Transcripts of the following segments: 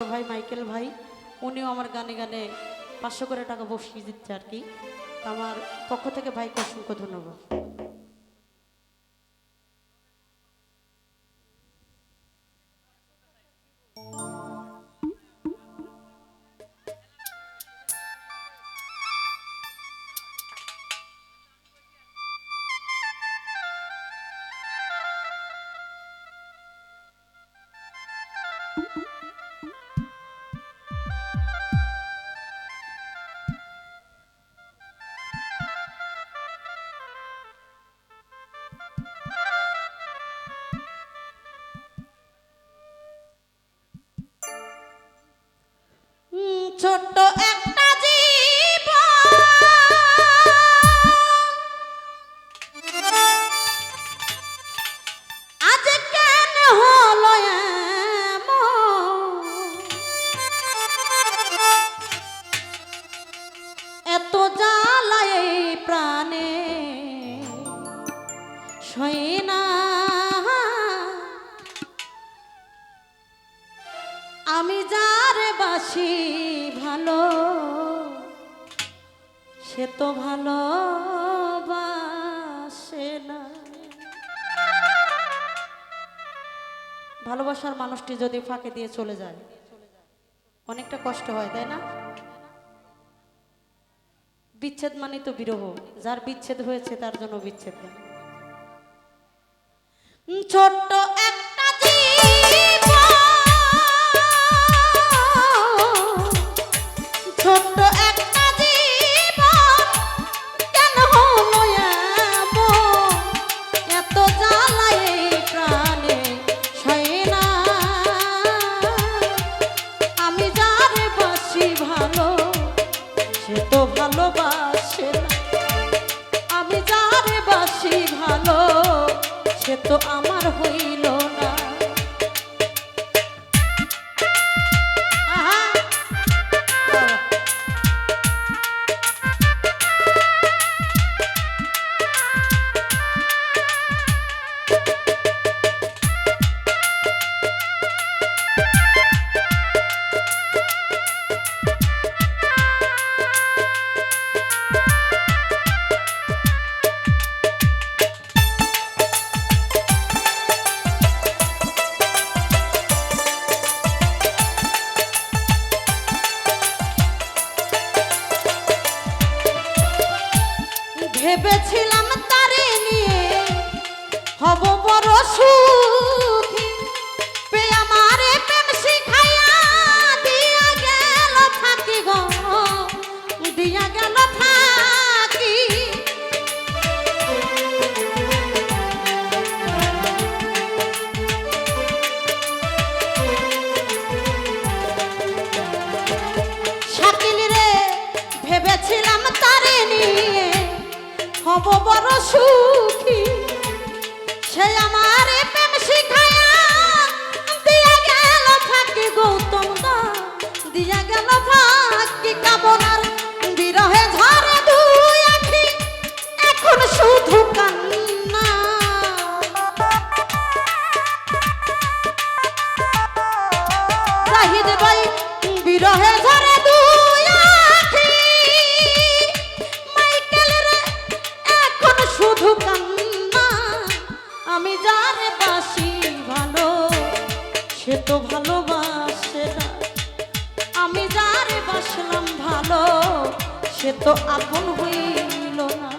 ভাই মাইকেল ভাই উনিও আমার গানে গানে 500 করে টাকা বকশিশ দিচ্ছে আর কি। আমার পক্ষ থেকে ভাইকে অসংখ্য ধন্যবাদ। ছোট্ট একটা জীবন আজ কেন হলো এমন, এত জ্বালায় এই প্রাণে সই না। আমি যারে বাসি ভালো সে তো ভালোবাসে না। ভালোবাসার মানুষটি যদি ফাঁকে দিয়ে চলে যায় অনেকটা কষ্ট হয়, তাই না? বিচ্ছেদ মানে তো বিরহ, যার বিচ্ছেদ হয়েছে তার জন্য বিচ্ছেদ না। ছোট্ট একটা ছোট্ট একটা জীবন কেন হলো এমন, এত জ্বালায় প্রাণে সয় না। আমি যারে বাসি ভালো সে তো ভালোবাসে না। আমি যারে বাসি ভালো সে তো আমার হইল না। ভেবেছিলাম তারে নিয়ে হব বড় সুখী, পেয়ে আমারে প্রেম শিখাইয়া দিয়া গেল থাকি গো, দিয়া গেল থাকি। শাকিল রে ভেবেছিলাম তারে নিয়ে হব বড় সুখী, সে আমার প্রেম শিখায়া দিয়া গেল ফাঁকি। গৌতম দা দিয়া গেল ফাঁকি। কামনার বিরহে ঝরে দুই আখি এখন শুধু কান্না। জাহিদ ভাই বিরহে ঝরে দুই আখি, শুধু কান্না। আমি যারে বাসি ভালো সে তো ভালোবাসে না। আমি যারে বাসলাম ভালো সে তো আপন হইল না।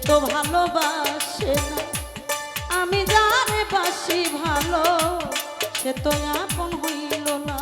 তো ভালোবাসে না। আমি যারে বাসি ভালো সে তো আপন হইল না।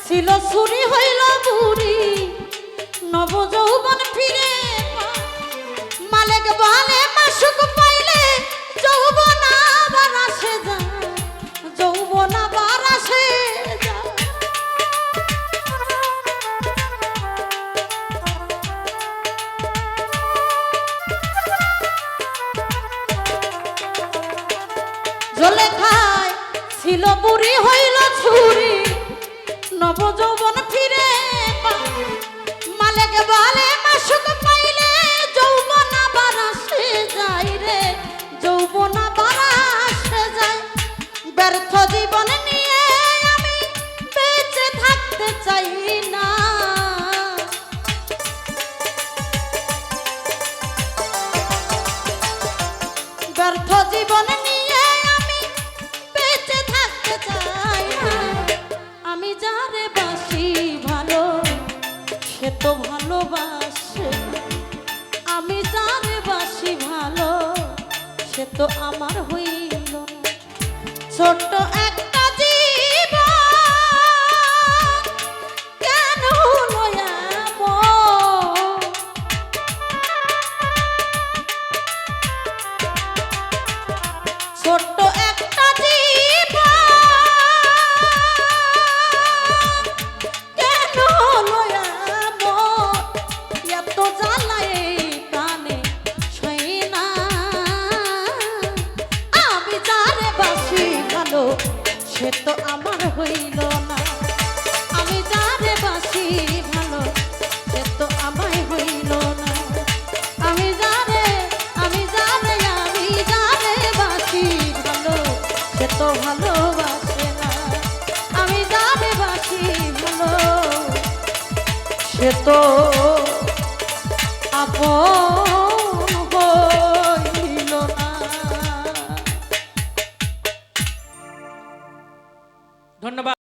ছিল চুরি হইল বুড়ি নব যৌবন ফিরে মালিক বলে মাসুক পাইলে যৌবন আবার আসে যায়, যৌবন আবার আসে যায়। জলে খায় ছিল বুড়ি হইল ছুরি নব যৌবন ফিরে মালিক বলে মাসুক পাইলে যৌবন আবার আসে যায় রে, যৌবন আবার আসে যায়। ব্যর্থ জীবন নিয়ে আমি বেঁচে থাকতে চাই না, ব্যর্থ জীবন নিয়ে আমি বেঁচে থাকতে চাই না। আমি যারে বাসি ভালো সে তো ভালোবাসে, আমি যারে বাসি ভালো সে তো আমার হইল না। ছোট্ট একটা জীবন কেন হলো এমন, ছোট্ট একটা জীবন কেন হলো এমন, এত জ্বালায় কানে সই না। আমি যারে বাসি ভালো সে তো আমার হইল না, আমি যারে বাসি ভালো সে তো আমায় হইল না। আমি যারে বাসি ভালো সে তো ভালোবাসে না, আমি যারে বাসি ভালো সে তো আপন হইল না। ধন্যবাদ।